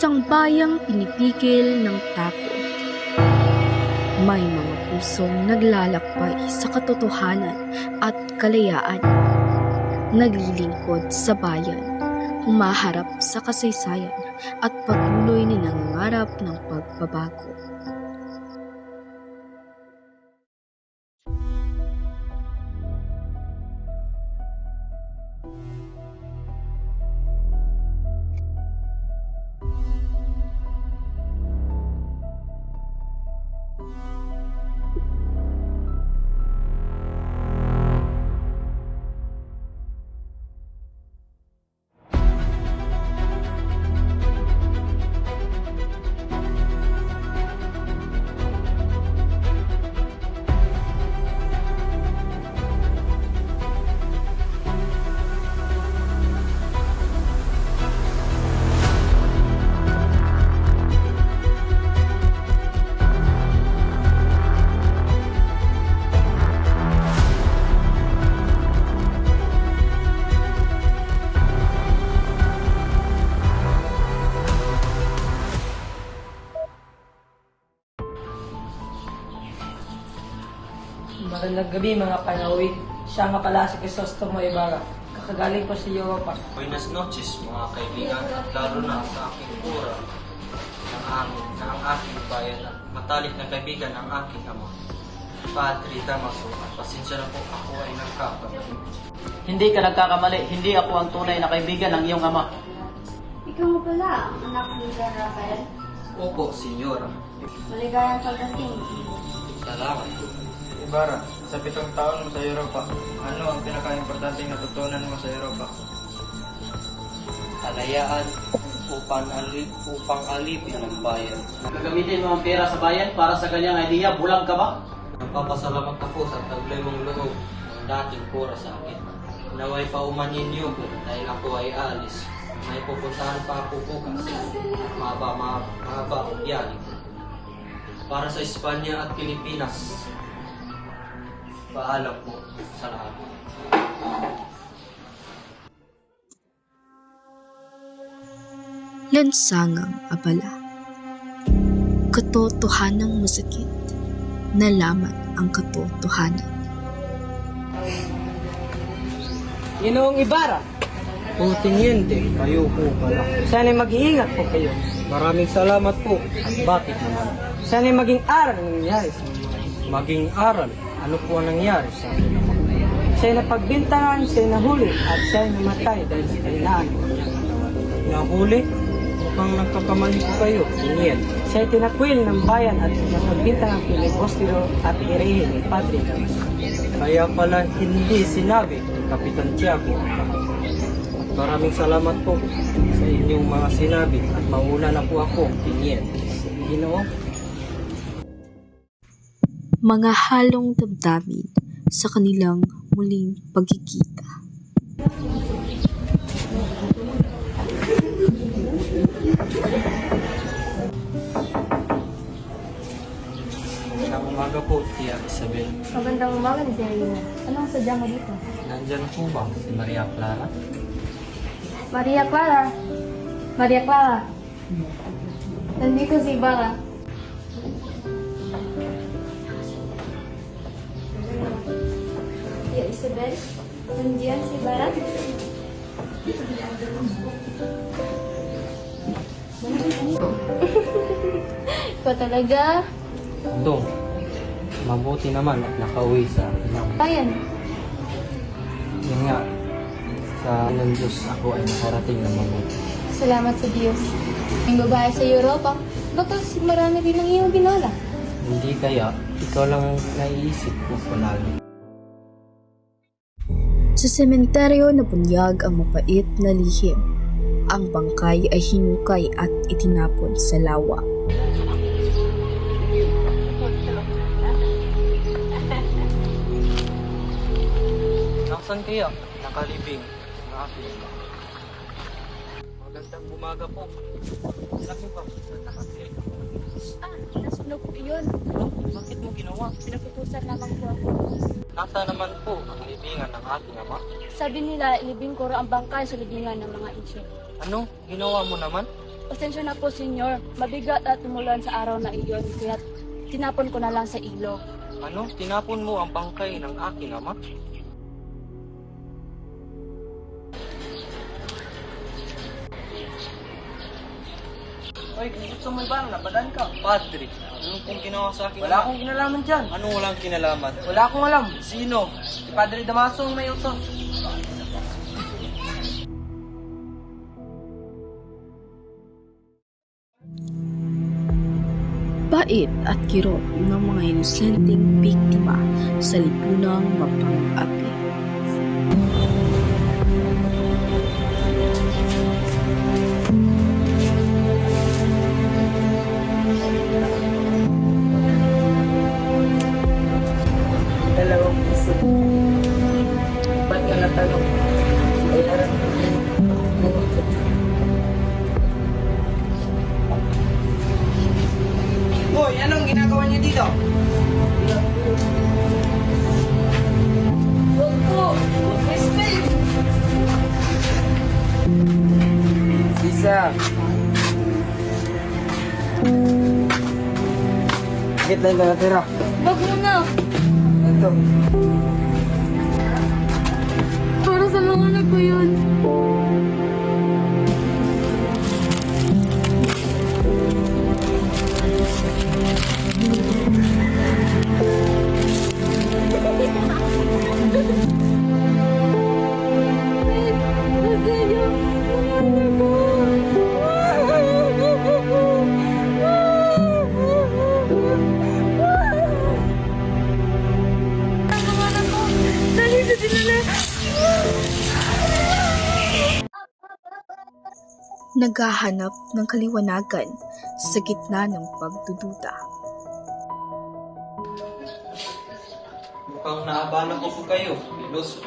Isang bayang pinipigil ng takot. May mga pusong naglalakbay sa katotohanan at kalayaan. Naglilingkod sa bayan, humaharap sa kasaysayan at patuloy na nangangarap ng pagbabago. Magandang gabi mga panawid. Siya nga pala si Crisostomo Ibarra. Kakagaling ko sa Europa. Buenas noches mga kaibigan at lalo na sa aking kura ng aking bayan at matalik na kaibigan ng aking ama. Padre Damaso, at pasensya na po ako ay nagkakamali. Hindi ka nagkakamali. Hindi ako ang tunay na kaibigan ng iyong ama. Ikaw mo pala, ang anak ni San Rafael. Opo, senyora. Maligayang pagdating. Salamat po. Ibarra, sa 7 taon mo sa Europa, ano ang pinaka-importante natutunan mo sa Europa? Kalayaan upang alipin ng bayan. Gagamitin mo ang pera sa bayan para sa kanyang idea. Bulag ka ba? Nagpapasalamat ako sa taglay mong loob ng dating kura sa akin. Naway paumanin niyo ko dahil ako ay aalis. May pupuntahan pa ako bukas. Mahaba ang biyahe ko. Para sa Espanya at Pilipinas. Paalam po sa lahat. Lansangang abala. Katotohanang masakit. Nalaman ang katotohanan. Ginoong Ibarra, O teniente, kayo po pala. sana'y mag-iingat po kayo. Maraming salamat po. At bakit naman? Sana'y maging aral ang nangyari sa inyo. Maging aral. Ano po ang nangyari sa akin naman? Siya'y napagbintangan, siya'y nahuli, at siya'y namatay dahil sa kahinaan. Nahuli? Mukhang nagkakamali po kayo. Teniente. Siya'y tinakwil ng bayan at napagbintangan Filibustero at irehin ni Padre Damaso. Kaya pala hindi sinabi ni Kapitan Tiago. Maraming salamat po sa inyong mga sinabi at mauna na po ako, Teniente. Ginoo. Mga halong damdamin sa kanilang muling pagkikita. Magandang umaga po, Tia Isabel. Magandang umaga ni Serena. Anong sadya mo dito? Nandyan po ba si Maria Clara? Maria Clara. Maria Clara. Nandito si Ibarra. Tia Isabel, nandiyan si Ibarra? Ikaw talaga? Dong, mabuti naman at nakauwi sa inang. Ayan. Yun nga, sa ng Diyos ako ay nakarating na mabuti. Salamat sa Diyos. Yung babae sa Europa, baka marami din ang iyong binola. Hindi kaya, ikaw lang ang naiisip ko palagi. Sa sementeryo na bunyag ang mapait na lihim. Ang bangkay ay hinukay at itinapon sa lawa. Nasaan kaya? Nakalibing. Aking. Magandang umaga po. Laki ba? Nakatirik ako. Nasunog po yun. Bakit mo ginawa? Pinaputusan lamang po ako. Nasa naman po ang libingan ng ating ama? Sabi nila, ilibing ko ang bangkay sa libingan ng mga insyok. Ano? Ginawa mo naman? Pasensya na po, senyor. Mabigat at tumulan sa araw na iyon, kaya tinapon ko na lang sa ilog. Ano? Tinapon mo ang bangkay ng aking ama? Oy, gusto mo ba? Nabadan ka. Padre, ano pong ginawa sa akin? Wala akong kinalaman dyan. Anong walang kinalaman? Wala akong alam. Sino? Si Padre Damaso ang may utos. Bait at kirot ng mga inosenteng biktima sa lipunang mapang-api. Dalawang puso. Ba't ka natanong? Ay, harap. Hoy, anong ginagawa niyo dito? Huwag po! Respect! Sisa. Bakit na yung natira? Huwag mo na! Ito. Para sa mga anak ko yun. Naghahanap ng kaliwanagan sa gitna ng pagdududa. Mukhang naabala ko po kayo. Los.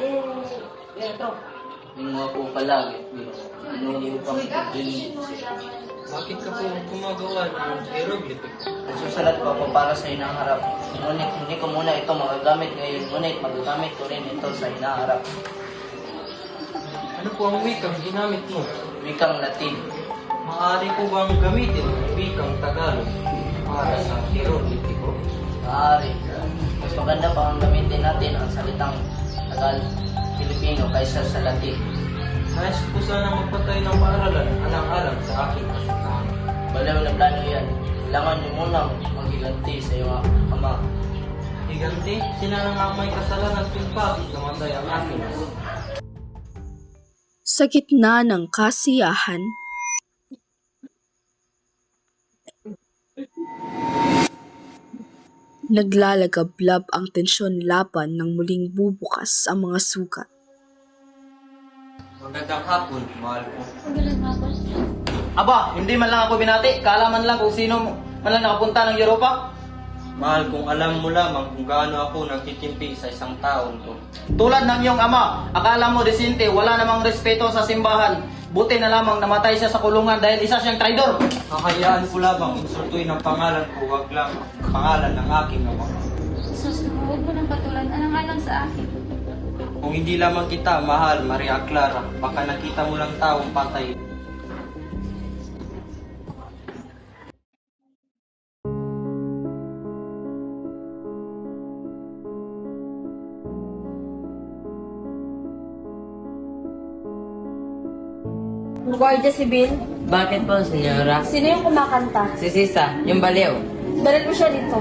Yung mga po palagi, ano yung pang Bakit ka po gumagawa ng hieroglyphic? Susulat po ako para sa hinaharap. Ngunit hindi ko muna ito magagamit ngayon, ngunit magagamit ko rin ito sa hinaharap. Ano po ang wikang ginamit mo? Wikang Latin. Maaari po bang gamitin ang wikang Tagalog para sa hieroglifiko? Maaari. Mas maganda pa ang gamitin natin ang salitang Tagal-Pilipino kaysa sa Latin. Nais po sana magpatay ng paaralan alang-alang sa aking kasundahan. Balaw na plano yan. Kailangan niyo munang maghiganti sa iyong ama. Higanti, sila na nga may kasalanan pinpagit namatay ang aking ama. Sa gitna ng kasiyahan, naglalagablab ang tensyon laban ng muling bubukas ang mga sugat. Magandang hapon, mahal ko. Aba, hindi man lang ako binati. Kaalaman lang kung sino man lang nakapunta ng Europa. Mahal kung alam mo lamang kung gaano ako nagtitimpi sa isang taon ko. Tulad ng iyong ama, akala mo desinte, wala namang respeto sa simbahan. Buti na lamang namatay siya sa kulungan dahil isa siyang traidor. Kakayaan ko lamang insultuin ang pangalan ko, wag lang ang pangalan ng aking ama. Sus, huwag mo nang patulan. Anong alam sa akin? Kung hindi lamang kita, mahal, Maria Clara, baka nakita mo lang taong patay. Guardia Civil, Bakit po, senyora? sino yung kumakanta? Si Sisa, yung baliw. Dalhin mo siya dito.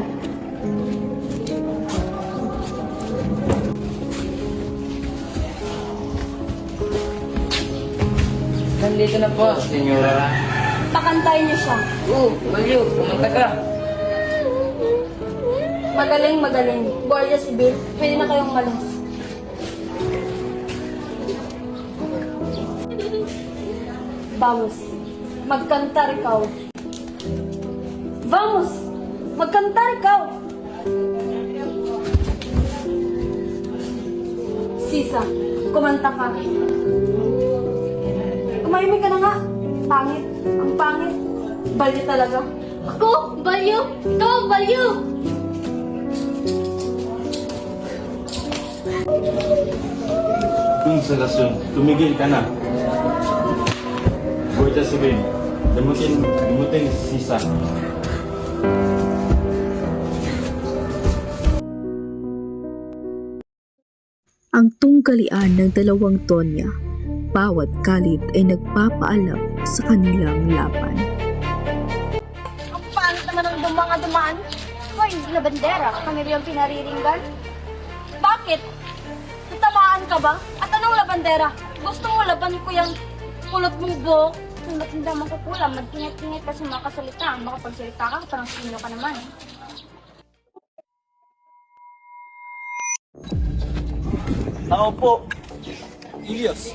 Nandito na po, senyora. Pakantayin niyo siya. Baliw, kumanta ka. Magaling, magaling. Guardia Civil, pwede na kayong malas. Vamos, magkantar ikaw. Vamos, magkantar ikaw. Sisa, kumanta ka. Umahimik ka na nga. Pangit, ang pangit. Balyo talaga. Ako, balyo. Ikaw, balyo. Consolación, tumigil ka na. Guardia Civil, Gamutin si Sisa. Ang tunggalian ng dalawang Tonya, bawat kalit ay nagpapaalam sa kanilang laban. Ang pangit naman ng mga dumaan. Hoy, labandera, kami ba yung pinariringgan? Bakit? Tatamaan ka ba? At anong labandera? Gusto mo laban ko yung kulot mong buhok? Kung ba't hindi naman kukulam, magtingit-tingit ka sa mga kasalita. Makapagsalita ka, parang sino ka naman. Ako po, Ilyas,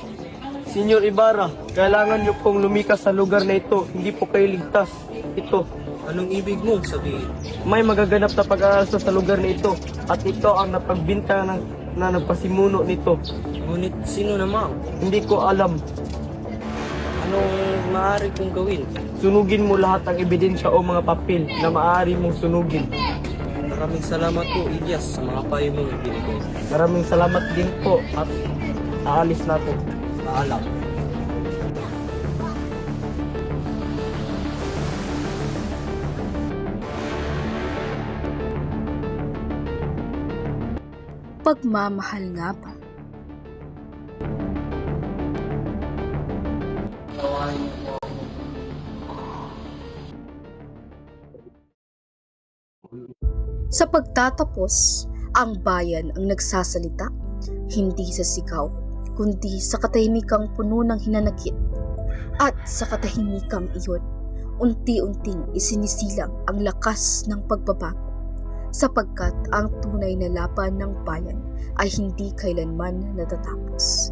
Senyor Ibarra, kailangan niyo pong lumikas sa lugar na ito. Hindi po kayo ligtas. Ito, anong ibig mong sabihin? may magaganap na pag-aalsa sa lugar na ito. At ito ang napagbinta na nagpasimuno nito. Ngunit sino naman? Hindi ko alam. Anong maaari kong gawin? Sunugin mo lahat ng ebidensya o mga papel na maaari mong sunugin. Maraming salamat po, Ilyas, sa mga payo mong ibinigay. Maraming salamat din po at aalis na po. Paalam. Pagmamahal nga ba? Sa pagtatapos, ang bayan ang nagsasalita, hindi sa sigaw, kundi sa katahimikang puno ng hinanakit. At sa katahimikang iyon, unti-unting isinisilang ang lakas ng pagbabago, sapagkat ang tunay na laban ng bayan ay hindi kailanman natatapos.